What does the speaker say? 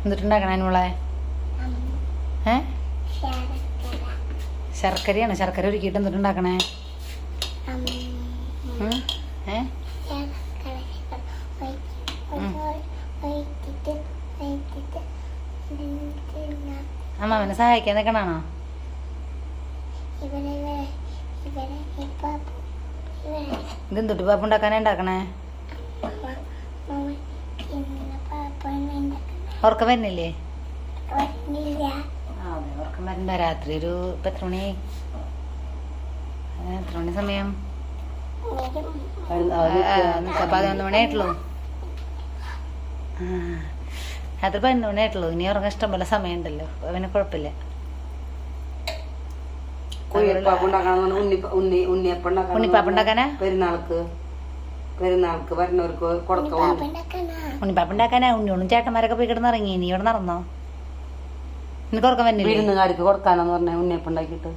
എന്നിട്ടുണ്ടാക്കണേ മോളെ? ശർക്കരയാണ്. ശർക്കര ഒരുക്കിയിട്ട് എന്നിട്ടുണ്ടാക്കണേ? അമ്മാവനെ സഹായിക്കാൻ നിൽക്കണാണോ? ഇതെന്തൊട്ട് പാപ്പ ഉണ്ടാക്കാനേ ഉണ്ടാക്കണേ? ഉറക്കം വരുന്നില്ലേ? ഉറക്കം വരണ്ട. രാത്രി ഒരു ഇപ്പം എത്ര മണി സമയം? 11 മണിയായിട്ടുള്ളൂ. രാത്രി 11 മണിയായിട്ടുള്ളൂ. ഇനി ഉറങ്ങാൻ ഇഷ്ടം പോലെ സമയം ഉണ്ടല്ലോ. അവന് കുഴപ്പമില്ല. ഉണ്ണിപ്പാപ്പ ഉണ്ടാക്കാനാ? ഉണ്ണിപ്പാപ്പ ഉണ്ടാക്കാനാ? ഉണ്ണിയോളും ചേട്ടന്മാരൊക്കെ പോയി കിടന്ന് ഇറങ്ങി. നീ ഇവിടെ നടന്നോ? നിനക്ക് ഉറക്കം വരുന്നില്ല? വിരുന്നുകാർക്ക് കൊടുക്കാനാന്ന് പറഞ്ഞ ഉണ്ണിയപ്പം ഉണ്ടാക്കിട്ട്